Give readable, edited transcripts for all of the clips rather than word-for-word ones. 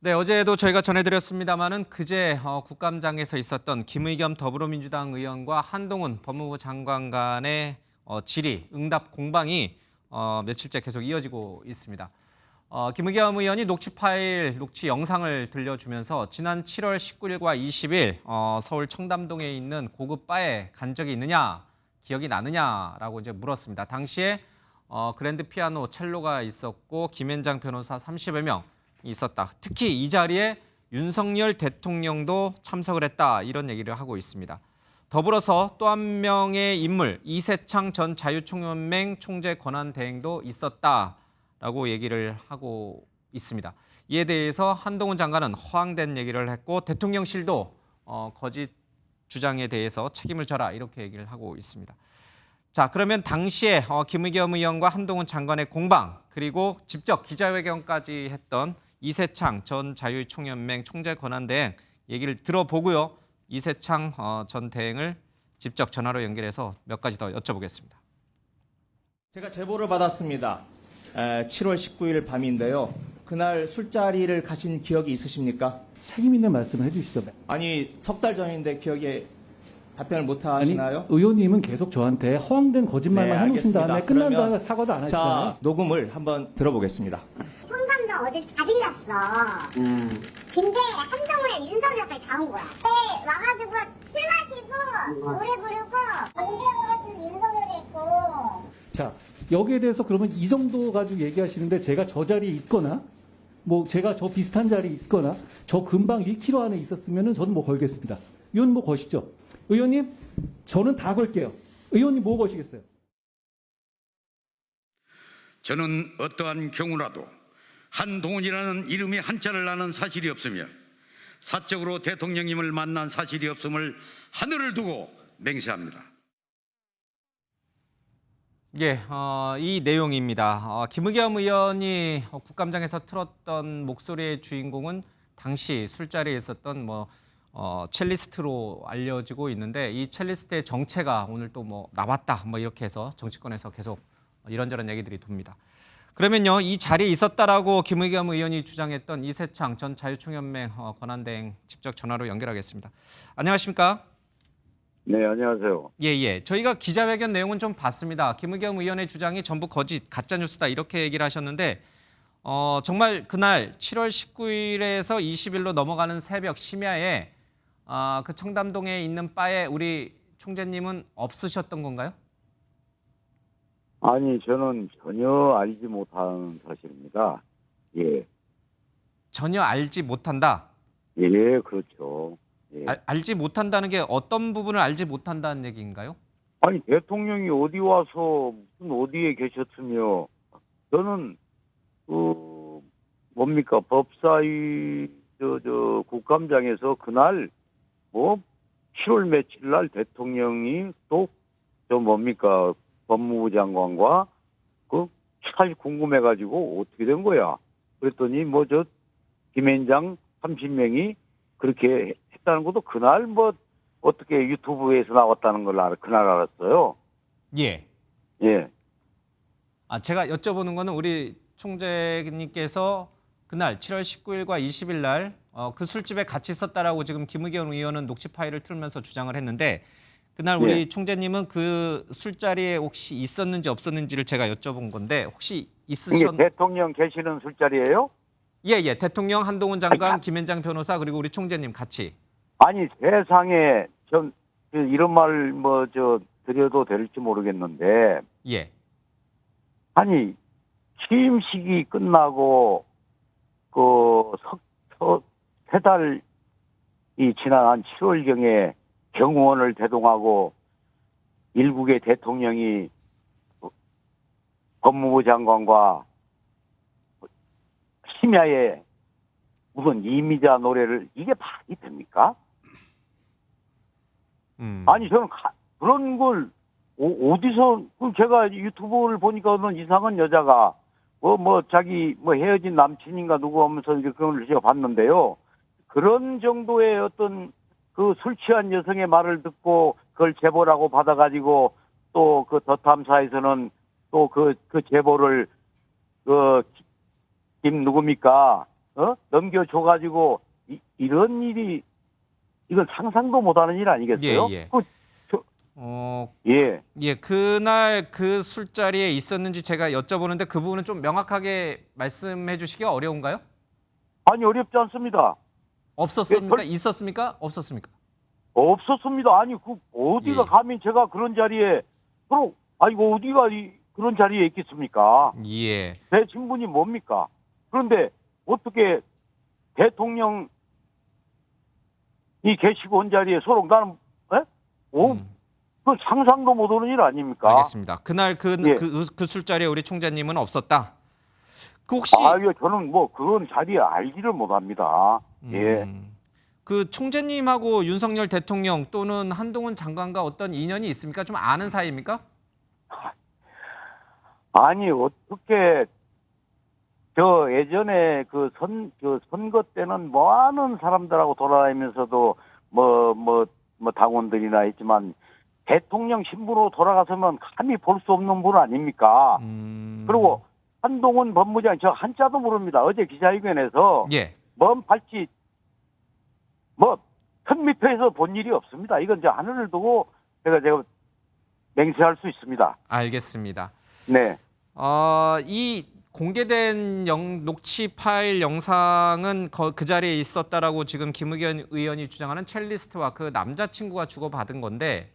네, 어제도 저희가 전해드렸습니다마는 그제 국감장에서 있었던 김의겸 더불어민주당 의원과 한동훈 법무부 장관 간의 질의, 응답 공방이 며칠째 계속 이어지고 있습니다. 김의겸 의원이 녹취 영상을 들려주면서 지난 7월 19일과 20일 서울 청담동에 있는 고급 바에 간 적이 있느냐, 기억이 나느냐라고 이제 물었습니다. 당시에 그랜드 피아노 첼로가 있었고 김앤장 변호사 30여 명 있었다. 특히 이 자리에 윤석열 대통령도 참석을 했다. 이런 얘기를 하고 있습니다. 더불어서 또 한 명의 인물 이세창 전 자유총연맹 총재 권한대행도 있었다라고 얘기를 하고 있습니다. 이에 대해서 한동훈 장관은 허황된 얘기를 했고 대통령실도 거짓 주장에 대해서 책임을 져라 이렇게 얘기를 하고 있습니다. 자, 그러면 당시에 김의겸 의원과 한동훈 장관의 공방 그리고 직접 기자회견까지 했던 이세창 전 자유총연맹 총재 권한대행 얘기를 들어보고요. 이세창 전 대행을 직접 전화로 연결해서 몇 가지 더 여쭤보겠습니다. 제가 제보를 받았습니다. 7월 19일 밤인데요. 그날 술자리를 가신 기억이 있으십니까? 책임 있는 말씀을 해주시죠. 아니, 석 달 전인데 기억에 답변을 못 하시나요? 아니, 의원님은 계속 저한테 허황된 거짓말만 네, 해놓으신 다음에 알겠습니다. 끝난 그러면 다음에 사과도 안 하시잖아요. 자, 녹음을 한번 들어보겠습니다. 청담도 어제 다 들렸어. 근데 한동훈 윤석열까지 다 온 거야. 네, 와가지고 술 마시고 노래 부르고 공개한 것 같은 윤석열이 있고. 자, 여기에 대해서 그러면 이 정도 가지고 얘기하시는데 제가 저 자리에 있거나 뭐 제가 저 비슷한 자리에 있거나 저 근방 1km 안에 있었으면은 저는 뭐 걸겠습니다. 의원님 뭐 거시죠? 의원님, 저는 다 걸게요. 의원님 뭐 거시겠어요? 저는 어떠한 경우라도 한동훈이라는 이름이 한자를 나는 사실이 없으며 사적으로 대통령님을 만난 사실이 없음을 하늘을 두고 맹세합니다. 예, 이 내용입니다. 김의겸 의원이 국감장에서 틀었던 목소리의 주인공은 당시 술자리에 있었던 첼리스트로 알려지고 있는데 이 첼리스트의 정체가 오늘 또 나왔다 이렇게 해서 정치권에서 계속 이런저런 얘기들이 돕니다. 그러면요, 이 자리에 있었다라고 김의겸 의원이 주장했던 이세창 전 자유총연맹 권한대행 직접 전화로 연결하겠습니다. 안녕하십니까? 네, 안녕하세요. 예. 저희가 기자회견 내용은 좀 봤습니다. 김의겸 의원의 주장이 전부 거짓, 가짜뉴스다 이렇게 얘기를 하셨는데 정말 그날 7월 19일에서 20일로 넘어가는 새벽 심야에 그 청담동에 있는 바에 우리 총재님은 없으셨던 건가요? 아니, 저는 전혀 알지 못한 사실입니다. 예. 전혀 알지 못한다. 예, 그렇죠. 예. 알지 못한다는 게 어떤 부분을 알지 못한다는 얘기인가요? 아니, 대통령이 어디 와서 무슨 어디에 계셨으며, 저는, 뭡니까, 법사위, 국감장에서 그날, 7월 며칠 날 대통령이 또, 법무부 장관과 사실 궁금해가지고 어떻게 된 거야. 그랬더니 김앤장 30명이 그렇게 했다는 것도 그날 어떻게 유튜브에서 나왔다는 걸 그날 알았어요. 예. 예. 제가 여쭤보는 거는 우리 총재님께서 그날 7월 19일과 20일 날 그 술집에 같이 있었다라고 지금 김의겸 의원은 녹취 파일을 틀면서 주장을 했는데 그날 우리 예. 총재님은 그 술자리에 혹시 있었는지 없었는지를 제가 여쭤본 건데 혹시 이게 대통령 계시는 술자리예요? 예. 대통령 한동훈 장관, 김앤장 변호사 그리고 우리 총재님 같이. 아니, 세상에 전 이런 말 드려도 될지 모르겠는데 예. 아니, 취임식이 끝나고 세 달이 지난 한 7월경에 경호원을 대동하고 일국의 대통령이 법무부 장관과 심야에 무슨 이미자 노래를 이게 말이 됩니까? 아니, 저는 그런 걸 어디서 제가 유튜브를 보니까는 이상한 여자가 자기 헤어진 남친인가 누구 하면서 그걸 제가 봤는데요. 그런 정도의 어떤 술 취한 여성의 말을 듣고 그걸 제보라고 받아가지고 또 더 탐사에서는 또 그 제보를 김 누굽니까? 넘겨줘가지고 이런 일이 이건 상상도 못하는 일 아니겠어요? 예, 예. 어, 예. 예, 그날 그 술자리에 있었는지 제가 여쭤보는데 그 부분은 좀 명확하게 말씀해 주시기가 어려운가요? 아니 어렵지 않습니다. 없었습니까? 예, 있었습니까? 없었습니까? 없었습니다. 아니 그 어디가 예. 감히 제가 그런 자리에 아이고 어디가 그런 자리에 있겠습니까? 예. 제 신분이 뭡니까? 그런데 어떻게 대통령이 계시고 온 자리에 서로 나는 그 상상도 못하는 일 아닙니까? 알겠습니다. 그날 예. 그 술자리에 우리 총재님은 없었다. 그 혹시 아유 저는 뭐 그런 자리에 알지를 못합니다. 예. 그 총재님하고 윤석열 대통령 또는 한동훈 장관과 어떤 인연이 있습니까? 좀 아는 사이입니까? 아니 어떻게 저 예전에 그 선거 때는 많은 사람들하고 돌아다니면서도 뭐 당원들이나 했지만 대통령 신분으로 돌아가서면 감히 볼 수 없는 분 아닙니까? 그리고 한동훈 법무장 저 한자도 모릅니다. 어제 기자회견에서 예. 먼 발치 1000m에서 본 일이 없습니다. 이건 이제 하늘을 두고 제가 맹세할 수 있습니다. 알겠습니다. 네. 이 공개된 녹취 파일 영상은 그 자리에 있었다라고 지금 김의겸 의원이 주장하는 첼리스트와 그 남자친구가 주고받은 건데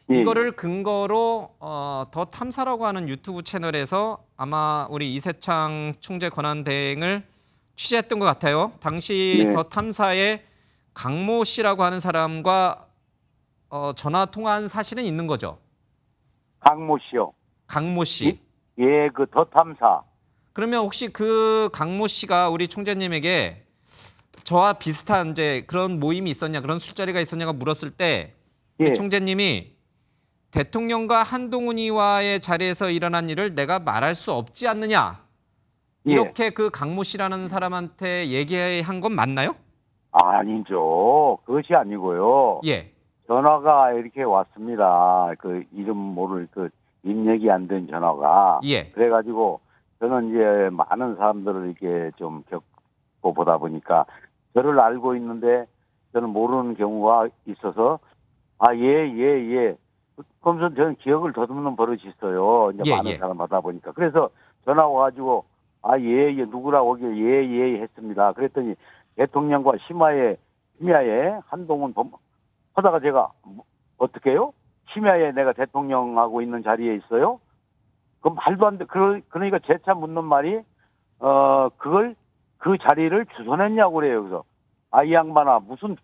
예. 이거를 근거로 더 탐사라고 하는 유튜브 채널에서 아마 우리 이세창 총재 권한대행을 취재했던 것 같아요. 당시 네. 더 탐사에 강모 씨라고 하는 사람과 전화 통화한 사실은 있는 거죠. 강모 씨요. 강모 씨. 예, 그 더 탐사. 그러면 혹시 그 강모 씨가 우리 총재님에게 저와 비슷한 이제 그런 모임이 있었냐, 그런 술자리가 있었냐가 물었을 때 우리 예. 총재님이 대통령과 한동훈이와의 자리에서 일어난 일을 내가 말할 수 없지 않느냐 예. 이렇게 그 강모 씨라는 사람한테 얘기한 건 맞나요? 아니죠. 그것이 아니고요. 예. 전화가 이렇게 왔습니다. 그 이름 모를 그 입력이 안 된 전화가. 예. 그래가지고 저는 이제 많은 사람들을 이렇게 좀 겪고 보다 보니까 저를 알고 있는데 저는 모르는 경우가 있어서 예. 그러면서 저는 기억을 더듬는 버릇이 있어요. 이제 예, 많은 예. 사람 하다 보니까. 그래서 전화 와가지고 누구라고 하길래 예 했습니다. 그랬더니 대통령과 심야에 한동훈 하다가 제가 어떻게 해요? 심야에 내가 대통령하고 있는 자리에 있어요? 그 말도 안 돼. 그러니까 재차 묻는 말이 그걸 그 자리를 주선했냐고 그래요. 그래서 이 양반아 무슨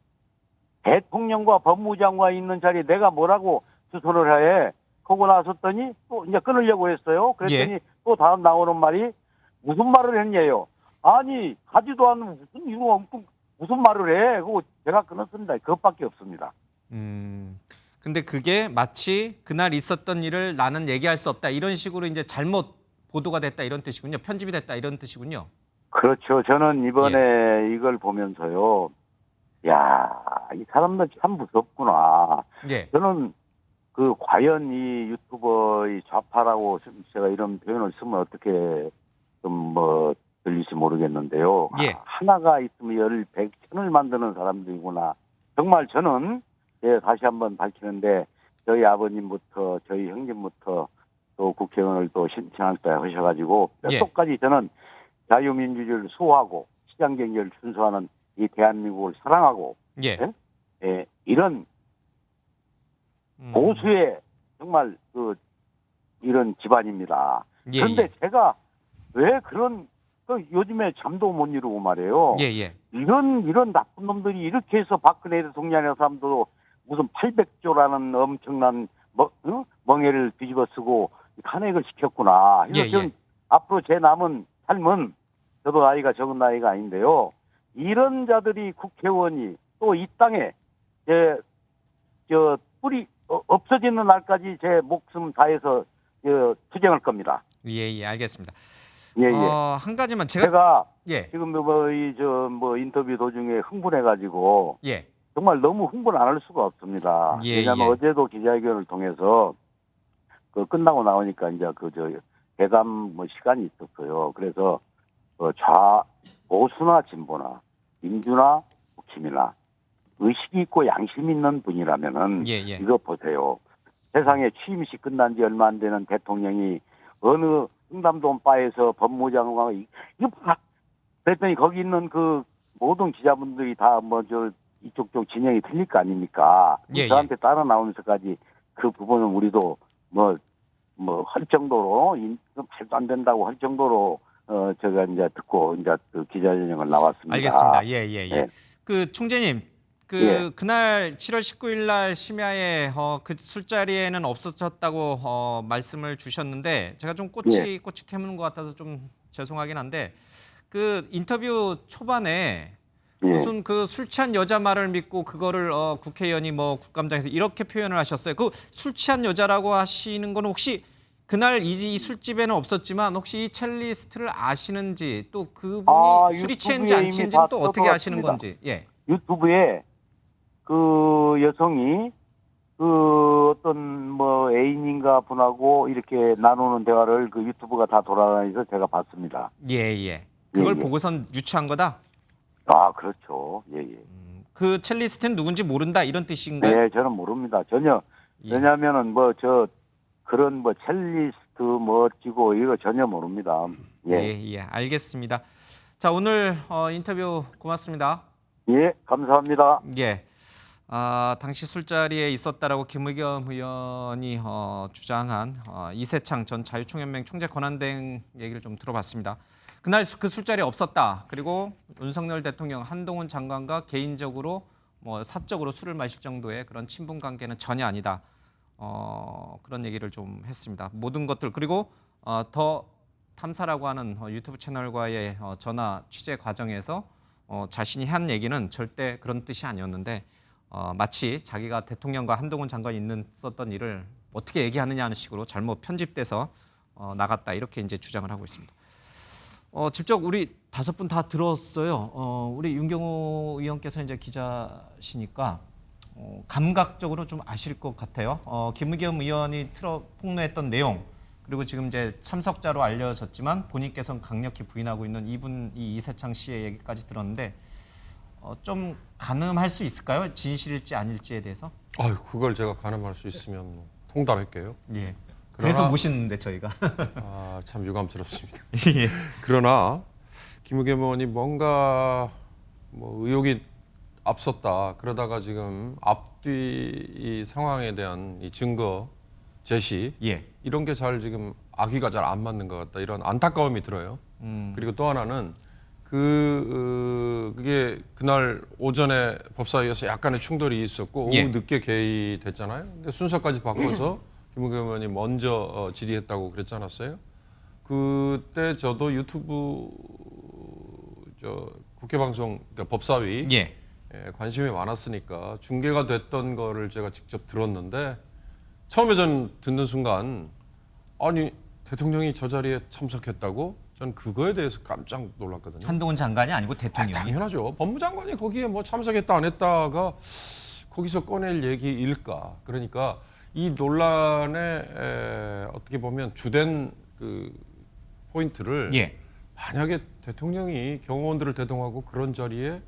대통령과 법무장관이 있는 자리에 내가 뭐라고 주선을 해? 하고 나섰더니 또 이제 끊으려고 했어요. 그랬더니 예. 또 다음 나오는 말이 무슨 말을 했냐요? 아니 가지도 않는 무슨 이유 없고 무슨 말을 해? 그거 제가 끊었습니다. 그것밖에 없습니다. 근데 그게 마치 그날 있었던 일을 나는 얘기할 수 없다 이런 식으로 이제 잘못 보도가 됐다 이런 뜻이군요. 편집이 됐다 이런 뜻이군요. 그렇죠. 저는 이번에 이걸 보면서요. 야, 이 사람들 참 무섭구나. 예. 저는 과연 이 유튜버의 좌파라고 제가 이런 표현을 쓰면 어떻게 좀 들릴지 모르겠는데요. 예. 하나가 있으면 100을 만드는 사람들이구나. 정말 저는 다시 한번 밝히는데 저희 아버님부터 저희 형님부터 또 국회의원을 또 신청할 때 하셔가지고 예. 뼛속까지 저는 자유민주주의를 수호하고 시장경제를 준수하는 이 대한민국을 사랑하고 예. 이런 보수의 정말 이런 집안입니다. 예, 그런데 예. 제가 왜 그런 요즘에 잠도 못 이루고 말이에요. 예. 이런 나쁜 놈들이 이렇게 해서 박근혜 대통령이라는 사람도 무슨 800조라는 엄청난 멍해를 뒤집어 쓰고 탄핵을 시켰구나. 예, 저는 예. 앞으로 제 남은 삶은 저도 나이가 적은 나이가 아닌데요. 이런 자들이 국회의원이 또 이 땅에 뿌리 없어지는 날까지 제 목숨 다해서 투쟁할 겁니다. 예, 알겠습니다. 예. 한 가지만 제가 제가 예. 지금 인터뷰 도중에 흥분해가지고 예. 정말 너무 흥분 안 할 수가 없습니다. 예, 왜냐하면 예. 어제도 기자회견을 통해서 끝나고 나오니까 이제 대담 시간이 있었어요. 그래서 보수나 진보나 민주나 국힘이나 의식이 있고 양심 있는 분이라면은 예, 예. 이거 보세요. 세상에 취임식 끝난 지 얼마 안 되는 대통령이 어느 흥담동 바에서 법무장관 이거 봐. 그랬더니 거기 있는 그 모든 기자분들이 다 뭐 저 이쪽 진영이 틀릴 거 아닙니까? 예, 저한테 따라 나오면서까지 그 부분은 우리도 뭐 할 정도로 말도 안 된다고 할 정도로 제가 이제 듣고 이제 그 기자회견을 나왔습니다. 알겠습니다. 예, 예, 예. 예. 그 총재님, 예. 그날 7월 19일 날 심야에 그 술자리에는 없었다고 말씀을 주셨는데 제가 좀 꼬치 캐무는 것 같아서 좀 죄송하긴 한데 그 인터뷰 초반에 예. 무슨 그 술 취한 여자 말을 믿고 그거를 국회의원이 뭐 국감장에서 이렇게 표현을 하셨어요. 그 술 취한 여자라고 하시는 건 혹시 그날 이 술집에는 없었지만 혹시 이 첼리스트를 아시는지 또 그분이 술이 취했는지 안 유튜브에 이미 취했는지는 다 또 어떻게 아시는 떠들었습니다. 건지. 예. 유튜브에 그 여성이 그 어떤 뭐 애인인가 분하고 이렇게 나누는 대화를 그 유튜브가 다 돌아다니서 제가 봤습니다. 예, 예. 그걸 예, 예. 보고선 유추한 거다? 아, 그렇죠. 예, 예. 그 첼리스트는 누군지 모른다 이런 뜻인가요? 네, 저는 모릅니다. 전혀. 예. 왜냐면은 뭐 그런 뭐 첼리스트 뭐 어찌고 이거 전혀 모릅니다. 예. 예, 예. 알겠습니다. 자, 오늘 인터뷰 고맙습니다. 예, 감사합니다. 예. 당시 술자리에 있었다라고 김의겸 의원이 주장한 이세창 전 자유총연맹 총재 권한대행 얘기를 좀 들어봤습니다. 그날 그 술자리에 없었다. 그리고 윤석열 대통령, 한동훈 장관과 개인적으로 뭐 사적으로 술을 마실 정도의 그런 친분 관계는 전혀 아니다. 그런 얘기를 좀 했습니다. 모든 것들 그리고 더 탐사라고 하는 유튜브 채널과의 전화 취재 과정에서 자신이 한 얘기는 절대 그런 뜻이 아니었는데 마치 자기가 대통령과 한동훈 장관이 있었던 일을 어떻게 얘기하느냐 하는 식으로 잘못 편집돼서 나갔다 이렇게 이제 주장을 하고 있습니다. 직접 우리 5분 다 들었어요. 우리 윤경호 의원께서 이제 기자시니까 감각적으로 좀 아실 것 같아요. 김의겸 의원이 폭로했던 내용 그리고 지금 이제 참석자로 알려졌지만 본인께서는 강력히 부인하고 있는 이 이세창 씨의 얘기까지 들었는데 좀 가늠할 수 있을까요? 진실일지 아닐지에 대해서? 아유, 그걸 제가 가늠할 수 있으면 통달할게요. 예. 그래서 그러나- 모시는데 저희가. 참 유감스럽습니다. 예. 그러나 김의겸 의원이 뭔가 뭐 의혹이 앞섰다. 그러다가 지금 앞뒤 이 상황에 대한 이 증거 제시 예. 이런 게 잘 지금 아귀가 잘 안 맞는 것 같다. 이런 안타까움이 들어요. 그리고 또 하나는 그게 그날 오전에 법사위에서 약간의 충돌이 있었고 오후 예. 늦게 개의됐잖아요. 근데 순서까지 바꿔서 김의겸 의원이 먼저 질의했다고 그랬지 않았어요? 그때 저도 유튜브 국회 방송 그러니까 법사위 예. 관심이 많았으니까 중계가 됐던 거를 제가 직접 들었는데 처음에 전 듣는 순간 아니 대통령이 저 자리에 참석했다고 전 그거에 대해서 깜짝 놀랐거든요. 한동훈 장관이 아니고 대통령이. 당연하죠. 법무장관이 거기에 뭐 참석했다 안 했다가 거기서 꺼낼 얘기일까? 그러니까 이 논란의 어떻게 보면 주된 그 포인트를 예. 만약에 대통령이 경호원들을 대동하고 그런 자리에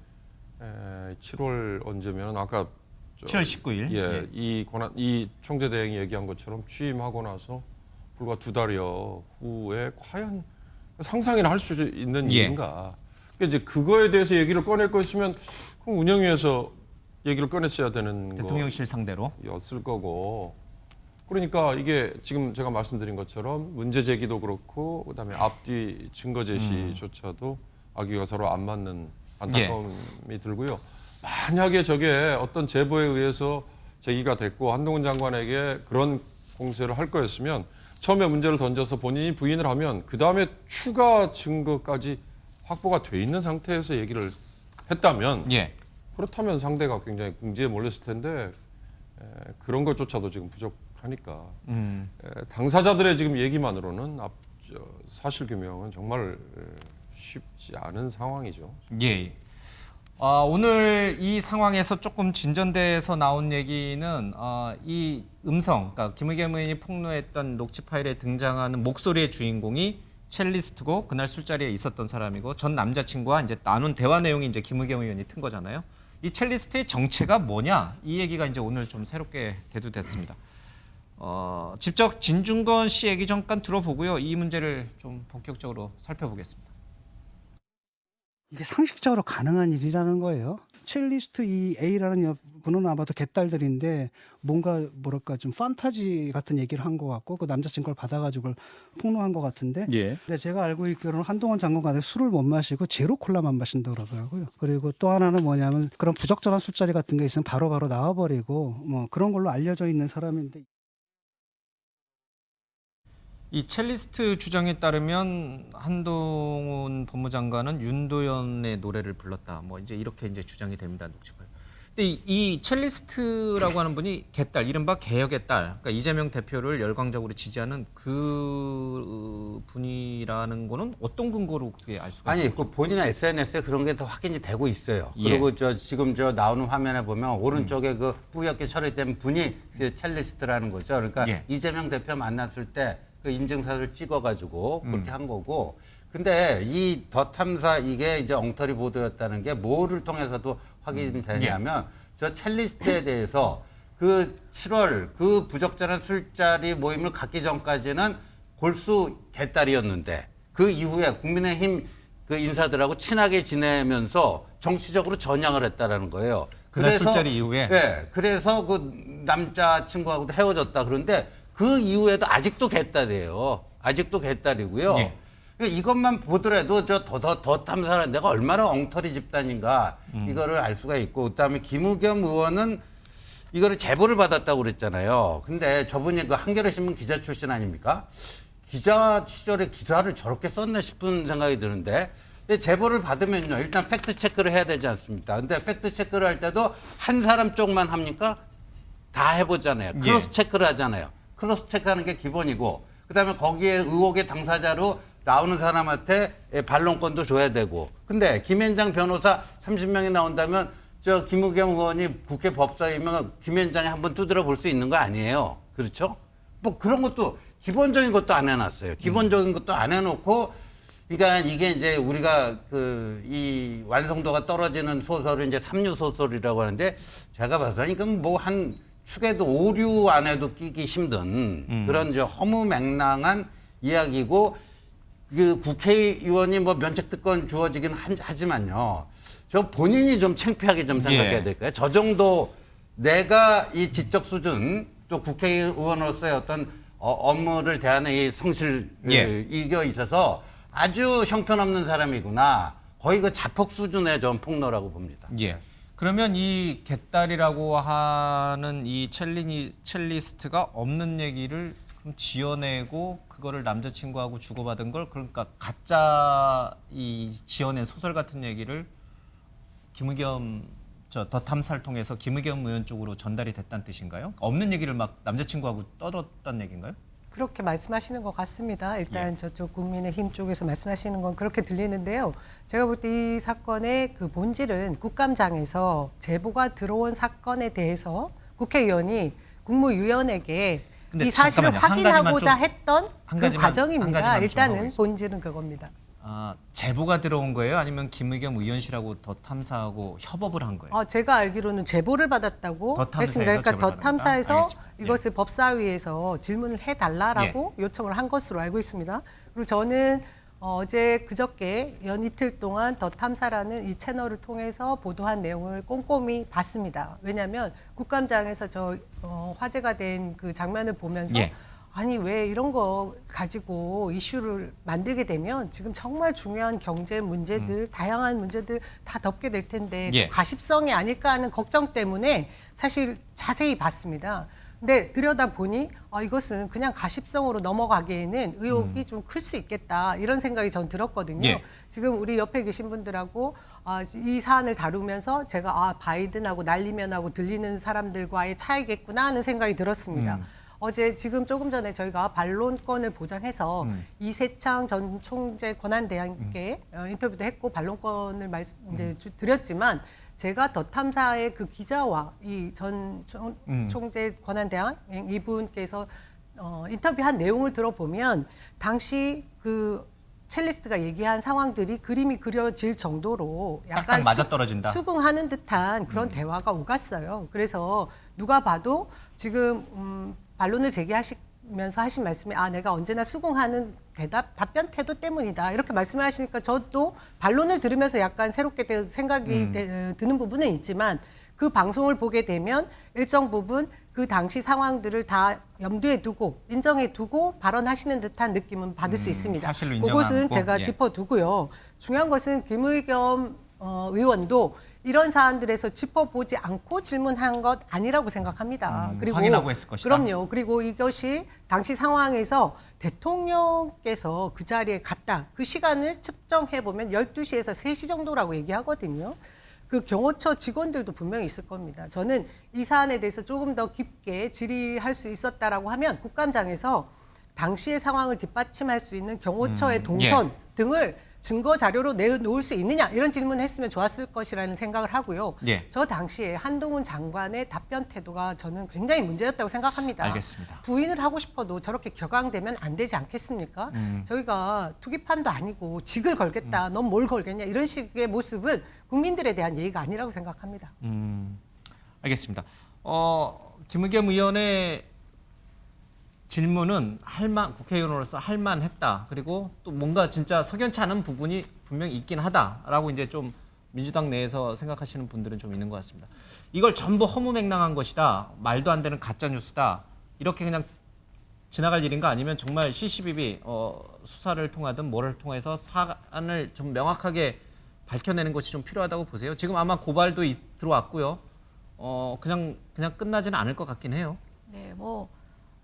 7월 언제면 아까 7월 19일. 예, 이 총재 대행이 얘기한 것처럼 취임하고 나서 불과 2달여 후에 과연 상상이나 할 수 있는 예. 일인가? 그러니까 이제 그거에 대해서 얘기를 꺼낼 거였으면 그럼 운영위에서 얘기를 꺼냈어야 되는 대통령실 상대로. 거였을 거고. 그러니까 이게 지금 제가 말씀드린 것처럼 문제 제기도 그렇고 그다음에 앞뒤 증거 제시조차도 아귀가 서로 안 맞는 안타까움이 들고요. 만약에 저게 어떤 제보에 의해서 제기가 됐고 한동훈 장관에게 그런 공세를 할 거였으면 처음에 문제를 던져서 본인이 부인을 하면 그다음에 추가 증거까지 확보가 돼 있는 상태에서 얘기를 했다면 예. 그렇다면 상대가 굉장히 궁지에 몰렸을 텐데 그런 것조차도 지금 부족하니까 당사자들의 지금 얘기만으로는 사실 규명은 정말 쉽지 않은 상황이죠. 예. 오늘 이 상황에서 조금 진전돼서 나온 얘기는 이 음성, 그러니까 김의겸 의원이 폭로했던 녹취 파일에 등장하는 목소리의 주인공이 첼리스트고 그날 술자리에 있었던 사람이고 전 남자친구와 이제 나눈 대화 내용이 이제 김의겸 의원이 튼 거잖아요. 이 첼리스트의 정체가 뭐냐? 이 얘기가 이제 오늘 좀 새롭게 대두됐습니다. 직접 진중권 씨 얘기 잠깐 들어보고요. 이 문제를 좀 본격적으로 살펴보겠습니다. 이게 상식적으로 가능한 일이라는 거예요. 첼리스트 이 A라는 분은 아마도 개딸들인데 뭔가 뭐랄까 좀 판타지 같은 얘기를 한 것 같고 그 남자친구를 받아가지고 그걸 폭로한 것 같은데. 예. 근데 제가 알고 있기로는 한동훈 장관과 술을 못 마시고 제로 콜라만 마신다 그러더라고요. 그리고 또 하나는 뭐냐면 그런 부적절한 술자리 같은 게 있으면 바로바로 나와버리고 뭐 그런 걸로 알려져 있는 사람인데. 이 첼리스트 주장에 따르면 한동훈 법무장관은 윤도현의 노래를 불렀다. 뭐 이제 이렇게 이제 주장이 됩니다. 녹취판. 근데 이 첼리스트라고 하는 분이 개딸, 이른바 개혁의 딸, 그러니까 이재명 대표를 열광적으로 지지하는 그 분이라는 거는 어떤 근거로 그게 알 수가 아니, 있죠? 그 본인의 SNS에 그런 게 다 확인이 되고 있어요. 예. 그리고 지금 나오는 화면에 보면 오른쪽에 그 뿌옇게 처리된 분이 그 첼리스트라는 거죠. 그러니까 예. 이재명 대표 만났을 때 그 인증사를 찍어가지고 그렇게 한 거고. 근데 이 더 탐사 이게 이제 엉터리 보도였다는 게 뭐를 통해서도 확인이 되냐면 저 첼리스트에 대해서 그 7월 그 부적절한 술자리 모임을 갖기 전까지는 골수 개딸이었는데 그 이후에 국민의힘 그 인사들하고 친하게 지내면서 정치적으로 전향을 했다라는 거예요. 그날 술자리 이후에? 네. 그래서 그 남자친구하고도 헤어졌다. 그런데 그 이후에도 아직도 개딸이에요. 아직도 개딸이고요. 예. 그러니까 이것만 보더라도 더 탐사하는 데가 얼마나 엉터리 집단인가 이거를 알 수가 있고, 그다음에 김의겸 의원은 이거를 제보를 받았다고 그랬잖아요. 근데 저분이 그 한겨레 신문 기자 출신 아닙니까? 기자 시절에 기사를 저렇게 썼나 싶은 생각이 드는데, 근데 제보를 받으면요, 일단 팩트 체크를 해야 되지 않습니까? 근데 팩트 체크를 할 때도 한 사람 쪽만 합니까? 다 해보잖아요. 크로스 체크를 하잖아요. 크로스 체크하는 게 기본이고, 그다음에 거기에 의혹의 당사자로 나오는 사람한테 반론권도 줘야 되고. 근데 김현장 변호사 30명이 나온다면 저 김의겸 의원이 국회 법사위면 김현장에 한번 두드려 볼 수 있는 거 아니에요. 그렇죠? 뭐 그런 것도 기본적인 것도 안 해놨어요. 기본적인 것도 안 해놓고, 그러니까 이게 이제 우리가 이 완성도가 떨어지는 소설을 이제 삼류 소설이라고 하는데, 제가 봐서는 이건 뭐 한 축에도 5, 6 안에도 끼기 힘든 그런 이제 허무맹랑한 이야기고, 그 국회의원이 뭐 면책특권 주어지긴 하지만요. 저 본인이 좀 창피하게 좀 생각해야 될까요? 저 정도 내가 이 지적 수준, 또 국회의원으로서의 어떤 업무를 대하는 이 성실 이겨 있어서 아주 형편없는 사람이구나. 거의 그 자폭 수준의 전 폭로라고 봅니다. 예. 그러면 이 개딸이라고 하는 이 첼리스트가 없는 얘기를 그럼 지어내고 그거를 남자친구하고 주고받은 걸, 그러니까 가짜 이 지어낸 소설 같은 얘기를 김의겸 더 탐사를 통해서 김의겸 의원 쪽으로 전달이 됐다는 뜻인가요? 없는 얘기를 막 남자친구하고 떠들었다는 얘기인가요? 그렇게 말씀하시는 것 같습니다. 일단 저쪽 국민의힘 쪽에서 말씀하시는 건 그렇게 들리는데요. 제가 볼 때 이 사건의 그 본질은 국감장에서 제보가 들어온 사건에 대해서 국회의원이 국무위원에게 이 사실을 잠깐만요. 확인하고자 했던 한 그 가지만 과정입니다. 좀 하고 일단은 있습니다. 본질은 그겁니다. 제보가 들어온 거예요? 아니면 김의겸 의원실하고 더 탐사하고 협업을 한 거예요? 제가 알기로는 제보를 받았다고 더 탐사에서 했습니다. 그러니까 제보를 더 받은 겁니다. 탐사에서 알겠습니다. 이것을 법사위에서 질문을 해달라라고 요청을 한 것으로 알고 있습니다. 그리고 저는 어제 그저께 연 이틀 동안 더 탐사라는 이 채널을 통해서 보도한 내용을 꼼꼼히 봤습니다. 왜냐하면 국감장에서 화제가 된 그 장면을 보면서 아니 왜 이런 거 가지고 이슈를 만들게 되면 지금 정말 중요한 경제 문제들, 다양한 문제들 다 덮게 될 텐데 가십성이 아닐까 하는 걱정 때문에 사실 자세히 봤습니다. 근데 들여다보니 이것은 그냥 가십성으로 넘어가기에는 의혹이 좀 클 수 있겠다, 이런 생각이 전 들었거든요. 지금 우리 옆에 계신 분들하고 이 사안을 다루면서 제가 바이든하고 날리면하고 들리는 사람들과의 차이겠구나 하는 생각이 들었습니다. 어제 지금 조금 전에 저희가 반론권을 보장해서 이세창 전 총재 권한대행께 인터뷰도 했고 반론권을 이제 드렸지만, 제가 더 탐사의 그 기자와 이 전 총재 권한대행 이분께서 인터뷰한 내용을 들어보면 당시 그 첼리스트가 얘기한 상황들이 그림이 그려질 정도로 딱딱 약간 맞아떨어진다. 수긍하는 듯한 그런 대화가 오갔어요. 그래서 누가 봐도 지금 반론을 제기하시면서 하신 말씀이 내가 언제나 수긍하는 답변 태도 때문이다. 이렇게 말씀을 하시니까 저도 반론을 들으면서 약간 새롭게 생각이 드는 부분은 있지만 그 방송을 보게 되면 일정 부분 그 당시 상황들을 다 염두에 두고 인정해 두고 발언하시는 듯한 느낌은 받을 수 있습니다. 사실로 인정하고. 그것은 제가 예. 짚어두고요. 중요한 것은 김의겸 의원도 이런 사안들에서 짚어보지 않고 질문한 것 아니라고 생각합니다. 그리고 확인하고 했을 것이다. 그럼요. 그리고 이것이 당시 상황에서 대통령께서 그 자리에 갔다. 그 시간을 측정해 보면 12시에서 3시 정도라고 얘기하거든요. 그 경호처 직원들도 분명히 있을 겁니다. 저는 이 사안에 대해서 조금 더 깊게 질의할 수 있었다라고 하면 국감장에서 당시의 상황을 뒷받침할 수 있는 경호처의 동선 등을 증거 자료로 내놓을 수 있느냐 이런 질문을 했으면 좋았을 것이라는 생각을 하고요. 예. 저 당시에 한동훈 장관의 답변 태도가 저는 굉장히 문제였다고 생각합니다. 알겠습니다. 부인을 하고 싶어도 저렇게 격앙되면 안 되지 않겠습니까? 저희가 투기판도 아니고 직을 걸겠다. 넌 뭘 걸겠냐 이런 식의 모습은 국민들에 대한 예의가 아니라고 생각합니다. 알겠습니다. 김의겸 의원의 질문은 국회의원으로서 할만했다. 그리고 또 뭔가 진짜 석연치 않은 부분이 분명히 있긴 하다라고 이제 좀 민주당 내에서 생각하시는 분들은 좀 있는 것 같습니다. 이걸 전부 허무맹랑한 것이다. 말도 안 되는 가짜 뉴스다. 이렇게 그냥 지나갈 일인가 아니면 정말 CCBB 수사를 통하든 뭐를 통해서 사안을 좀 명확하게 밝혀내는 것이 좀 필요하다고 보세요. 지금 아마 고발도 들어왔고요. 그냥 끝나지는 않을 것 같긴 해요. 네, 뭐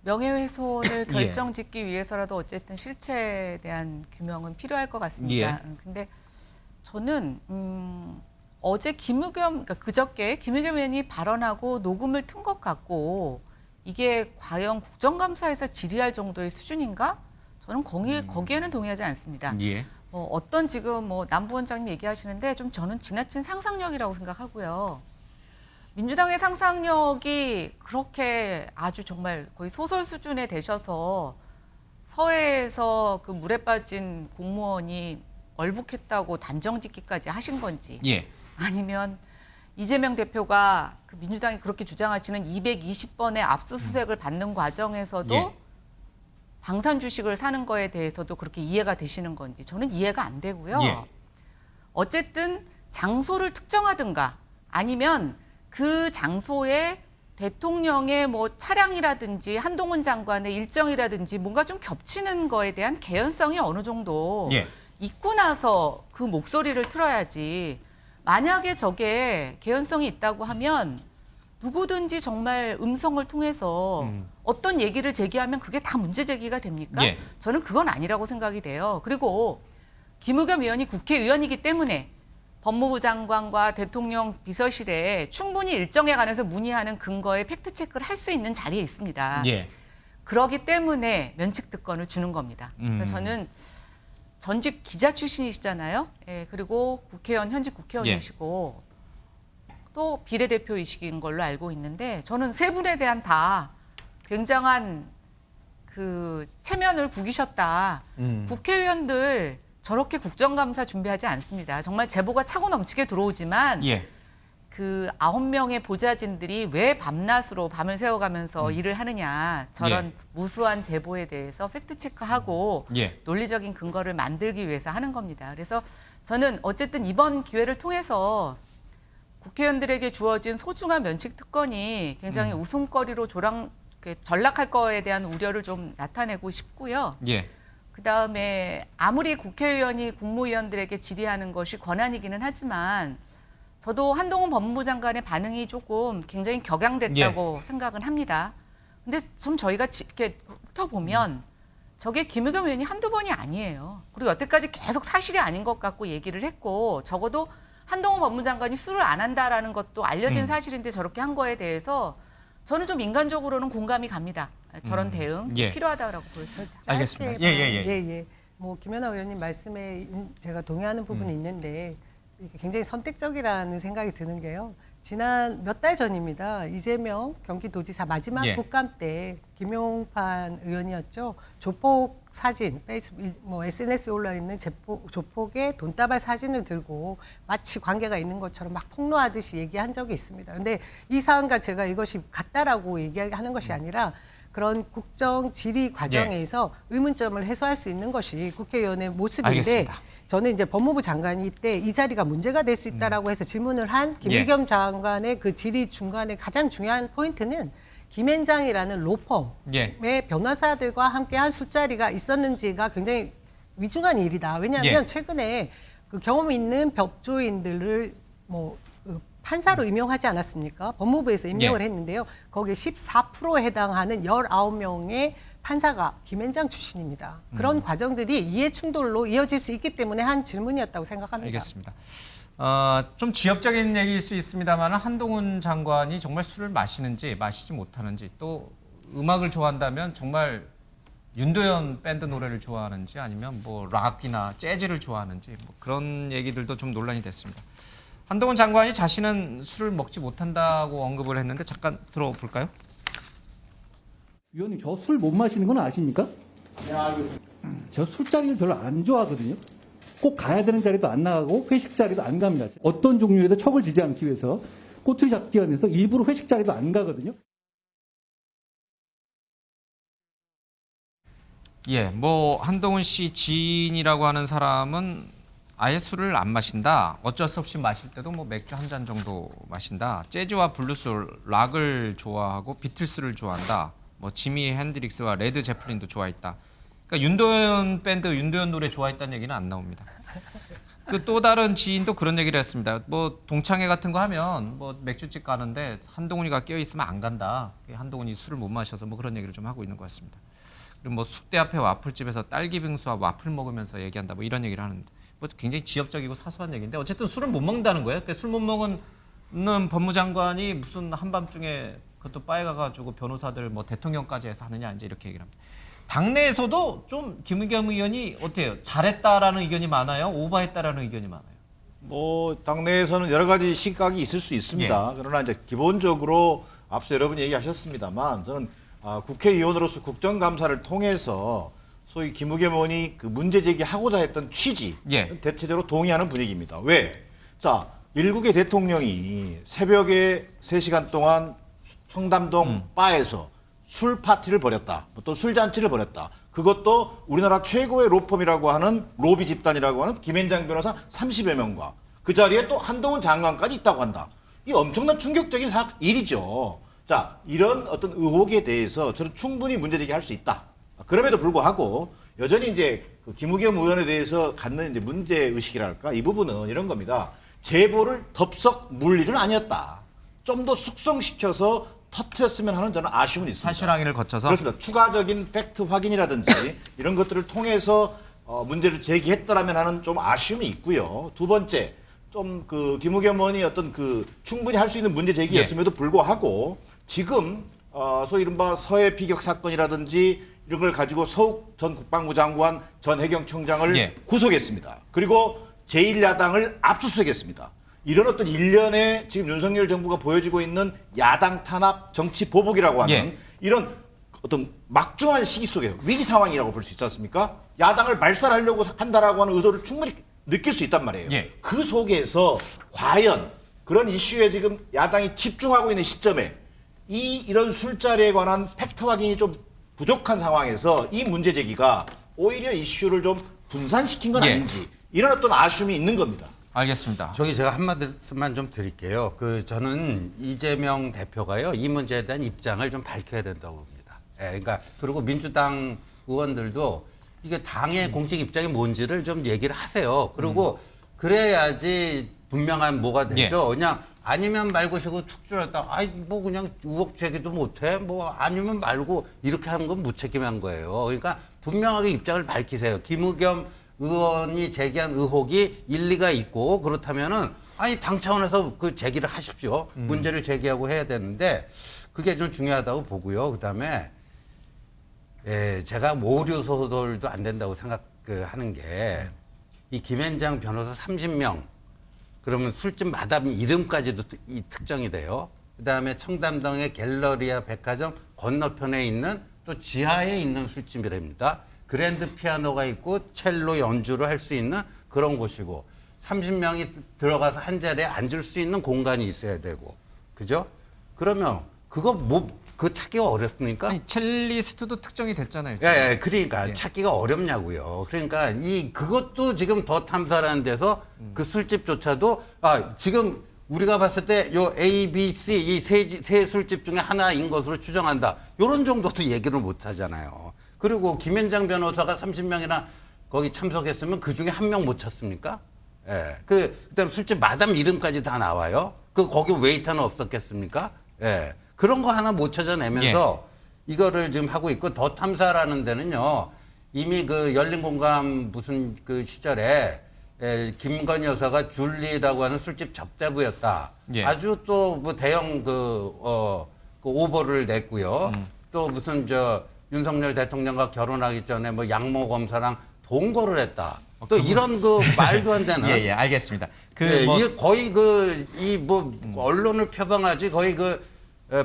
명예훼손을 결정짓기 위해서라도 어쨌든 실체에 대한 규명은 필요할 것 같습니다. 근데 저는 어제 그러니까 그저께 김의겸 의원이 발언하고 녹음을 튼 것 같고 이게 과연 국정감사에서 질의할 정도의 수준인가? 저는 거기에는 동의하지 않습니다. 예. 어떤 지금 남 부원장님 얘기하시는데 좀 저는 지나친 상상력이라고 생각하고요. 민주당의 상상력이 그렇게 아주 정말 거의 소설 수준에 되셔서 서해에서 그 물에 빠진 공무원이 얼북했다고 단정짓기까지 하신 건지 아니면 이재명 대표가 그 민주당이 그렇게 주장하시는 220번의 압수수색을 받는 과정에서도 방산 주식을 사는 거에 대해서도 그렇게 이해가 되시는 건지 저는 이해가 안 되고요. 어쨌든 장소를 특정하든가 아니면 그 장소에 대통령의 차량이라든지 한동훈 장관의 일정이라든지 뭔가 좀 겹치는 거에 대한 개연성이 어느 정도 있고 나서 그 목소리를 틀어야지. 만약에 저게 개연성이 있다고 하면 누구든지 정말 음성을 통해서 어떤 얘기를 제기하면 그게 다 문제 제기가 됩니까? 저는 그건 아니라고 생각이 돼요. 그리고 김의겸 의원이 국회의원이기 때문에 법무부 장관과 대통령 비서실에 충분히 일정에 관해서 문의하는 근거에 팩트체크를 할 수 있는 자리에 있습니다. 그러기 때문에 면책특권을 주는 겁니다. 그래서 저는 전직 기자 출신이시잖아요. 그리고 현직 국회의원이시고 또 비례대표이신 걸로 알고 있는데 저는 세 분에 대한 다 굉장한 그 체면을 구기셨다. 국회의원들 저렇게 국정감사 준비하지 않습니다. 정말 제보가 차고 넘치게 들어오지만 그 9명의 보좌진들이 왜 밤낮으로 밤을 새워가면서 일을 하느냐. 저런 무수한 제보에 대해서 팩트체크하고 논리적인 근거를 만들기 위해서 하는 겁니다. 그래서 저는 어쨌든 이번 기회를 통해서 국회의원들에게 주어진 소중한 면책특권이 굉장히 웃음거리로 전락할 거에 대한 우려를 좀 나타내고 싶고요. 그다음에 아무리 국회의원이 국무위원들에게 질의하는 것이 권한이기는 하지만 저도 한동훈 법무부 장관의 반응이 조금 굉장히 격양됐다고 생각은 합니다. 근데 좀 저희가 이렇게 훑어보면 저게 김의겸 의원이 한두 번이 아니에요. 그리고 여태까지 계속 사실이 아닌 것 같고 얘기를 했고 적어도 한동훈 법무부 장관이 수를 안 한다라는 것도 알려진 사실인데 저렇게 한 거에 대해서 저는 좀 인간적으로는 공감이 갑니다. 저런 대응 필요하다고 보였습니다. 알겠습니다. 뭐 김연아 의원님 말씀에 제가 동의하는 부분이 있는데 굉장히 선택적이라는 생각이 드는 게요. 지난 몇 달 전입니다. 이재명 경기도지사 마지막 예. 국감 때 김용판 의원이었죠. 조폭 사진, 페이스북, SNS에 올라 있는 조폭의 돈다발 사진을 들고 마치 관계가 있는 것처럼 막 폭로하듯이 얘기한 적이 있습니다. 그런데 이 사안과 제가 이것이 같다라고 얘기하는 것이 아니라 그런 국정 질의 과정에서 의문점을 해소할 수 있는 것이 국회의원의 모습인데 알겠습니다. 저는 이제 법무부 장관이 이때 이 자리가 문제가 될 수 있다라고 해서 질문을 한 김의겸 장관의 그 질의 중간에 가장 중요한 포인트는 김앤장이라는 로펌의 변호사들과 함께 한 술자리가 있었는지가 굉장히 위중한 일이다. 왜냐하면 최근에 그 경험 있는 법조인들을 판사로 임명하지 않았습니까? 법무부에서 임명을 했는데요. 거기에 14%에 해당하는 19명의 판사가 김앤장 출신입니다. 그런 과정들이 이해 충돌로 이어질 수 있기 때문에 한 질문이었다고 생각합니다. 알겠습니다. 좀 지역적인 얘기일 수 있습니다만 한동훈 장관이 정말 술을 마시는지 마시지 못하는지 또 음악을 좋아한다면 정말 윤도현 밴드 노래를 좋아하는지 아니면 뭐 락이나 재즈를 좋아하는지 뭐 그런 얘기들도 좀 논란이 됐습니다. 한동훈 장관이 자신은 술을 먹지 못한다고 언급을 했는데 잠깐 들어볼까요? 위원님, 저 술 못 마시는 건 아십니까? 네, 알겠습니다. 저 술자리를 별로 안 좋아하거든요. 꼭 가야 되는 자리도 안 나가고 회식 자리도 안 갑니다. 어떤 종류에도 척을 지지 않기 위해서 꼬투리 잡기 위해서 일부러 회식 자리도 안 가거든요. 한동훈 씨 지인이라고 하는 사람은 아예 술을 안 마신다. 어쩔 수 없이 마실 때도 뭐 맥주 한 잔 정도 마신다. 재즈와 블루스, 락을 좋아하고 비틀스를 좋아한다. 뭐 지미 핸드릭스와 레드 제플린도 좋아했다. 그러니까 윤도현 밴드, 윤도현 노래 좋아했다는 얘기는 안 나옵니다. 그 또 다른 지인도 그런 얘기를 했습니다. 뭐 동창회 같은 거 하면 뭐 맥주집 가는데 한동훈이가 끼어 있으면 안 간다. 한동훈이 술을 못 마셔서 뭐 그런 얘기를 좀 하고 있는 것 같습니다. 그리고 뭐 숙대 앞에 와플집에서 딸기 빙수와 와플 먹으면서 얘기한다. 뭐 이런 얘기를 하는데 뭐 굉장히 지엽적이고 사소한 얘기인데 어쨌든 술은 못 먹는다는 거예요. 그러니까 술 못 먹는 법무장관이 무슨 한밤중에 그것도 바에 가가지고 변호사들 뭐 대통령까지 해서 하느냐 이제 이렇게 얘기를 합니다. 당내에서도 좀 김의겸 의원이 어때요? 잘했다라는 의견이 많아요? 오버했다라는 의견이 많아요? 뭐 당내에서는 여러 가지 시각이 있을 수 있습니다. 그러나 이제 기본적으로 앞서 여러분이 얘기하셨습니다만 저는 국회의원으로서 국정감사를 통해서 소위 김의겸 의원이 그 문제 제기하고자 했던 취지 대체적으로 동의하는 분위기입니다. 왜? 자, 일국의 대통령이 새벽에 3시간 동안 청담동 바에서 술 파티를 벌였다. 또 술잔치를 벌였다. 그것도 우리나라 최고의 로펌이라고 하는 로비 집단이라고 하는 김앤장 변호사 30여 명과 그 자리에 또 한동훈 장관까지 있다고 한다. 이 엄청난 충격적인 일이죠. 자, 이런 어떤 의혹에 대해서 저는 충분히 문제 제기할 수 있다. 그럼에도 불구하고 여전히 이제 그 김의겸 의원에 대해서 갖는 이제 문제 의식이랄까 이 부분은 이런 겁니다. 제보를 덥석 물 일은 아니었다. 좀 더 숙성시켜서 터뜨렸으면 하는 저는 아쉬움은 있습니다. 사실 확인을 거쳐서? 그렇습니다. 추가적인 팩트 확인이라든지 이런 것들을 통해서 문제를 제기했더라면 하는 좀 아쉬움이 있고요. 두 번째, 좀 그 김의겸 의원이 어떤 그 충분히 할 수 있는 문제 제기였음에도 불구하고 지금 소위 이른바 서해 피격 사건이라든지 이런 걸 가지고 서욱 전 국방부 장관, 전 해경청장을 구속했습니다. 그리고 제1야당을 압수수색했습니다. 이런 어떤 일련의 지금 윤석열 정부가 보여주고 있는 야당 탄압 정치 보복이라고 하는 이런 어떤 막중한 시기 속에 위기 상황이라고 볼 수 있지 않습니까? 야당을 말살하려고 한다라고 하는 의도를 충분히 느낄 수 있단 말이에요. 그 속에서 과연 그런 이슈에 지금 야당이 집중하고 있는 시점에 이런 술자리에 관한 팩트 확인이 좀 부족한 상황에서 이 문제 제기가 오히려 이슈를 좀 분산시킨 건 아닌지 이런 어떤 아쉬움이 있는 겁니다. 알겠습니다. 저기 제가 한마디만 좀 드릴게요. 저는 이재명 대표가요, 이 문제에 대한 입장을 좀 밝혀야 된다고 봅니다. 그러니까, 그리고 민주당 의원들도 이게 당의 공식 입장이 뭔지를 좀 얘기를 하세요. 그리고 그래야지 분명한 뭐가 되죠. 그냥 아니면 말고시고 툭 줄였다. 뭐 그냥 의혹 제기도 못해. 뭐 아니면 말고 이렇게 하는 건 무책임한 거예요. 그러니까 분명하게 입장을 밝히세요. 김의겸 의원이 제기한 의혹이 일리가 있고 그렇다면은 당 차원에서 그 제기를 하십시오. 문제를 제기하고 해야 되는데 그게 좀 중요하다고 보고요. 그다음에 제가 오류 소설도 안 된다고 생각하는 게 이 김앤장 변호사 30명 그러면 술집 마담 이름까지도 이 특정이 돼요. 그다음에 청담동의 갤러리아 백화점 건너편에 있는 또 지하에 있는 술집이랍니다. 그랜드 피아노가 있고 첼로 연주를 할 수 있는 그런 곳이고 30명이 들어가서 한 자리에 앉을 수 있는 공간이 있어야 되고 그죠? 그러면 그거 그 찾기가 어렵습니까? 아니, 첼리스트도 특정이 됐잖아요. 예, 그러니까 예. 찾기가 어렵냐고요. 그러니까 그것도 지금 더 탐사라는 데서 그 술집조차도 지금 우리가 봤을 때 요 A, B, C 이 세 술집 중에 하나인 것으로 추정한다. 요런 정도도 얘기를 못 하잖아요. 그리고 김현장 변호사가 30명이나 거기 참석했으면 그 중에 한 명 못 찾습니까? 예. 그다음 술집 마담 이름까지 다 나와요. 거기 웨이터는 없었겠습니까? 예. 그런 거 하나 못 찾아내면서 이거를 지금 하고 있고 더 탐사라는 데는요. 이미 그 열린 공감 무슨 그 시절에 김건희 여사가 줄리라고 하는 술집 접대부였다. 예. 아주 또 뭐 대형 그 오보를 냈고요. 또 무슨 윤석열 대통령과 결혼하기 전에 뭐 양모 검사랑 동거를 했다. 또 이런 그 말도 안 되는. 예, 알겠습니다. 이게 거의 언론을 표방하지 거의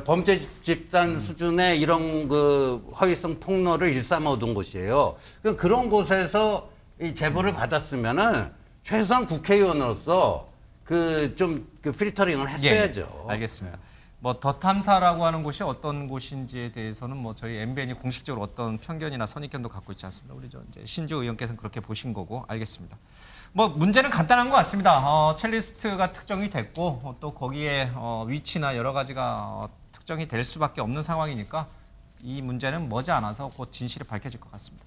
범죄 집단 수준의 이런 그 허위성 폭로를 일삼아둔 곳이에요. 그런 곳에서 이 제보를 받았으면은 최소한 국회의원으로서 좀 필터링을 했어야죠. 예, 알겠습니다. 뭐 더 탐사라고 하는 곳이 어떤 곳인지에 대해서는 뭐 저희 MBN이 공식적으로 어떤 편견이나 선입견도 갖고 있지 않습니다. 우리 이제 신조 의원께서는 그렇게 보신 거고 알겠습니다. 뭐 문제는 간단한 것 같습니다. 첼리스트가 특정이 됐고 또 거기에 위치나 여러 가지가 특정이 될 수밖에 없는 상황이니까 이 문제는 머지않아서 곧 진실이 밝혀질 것 같습니다.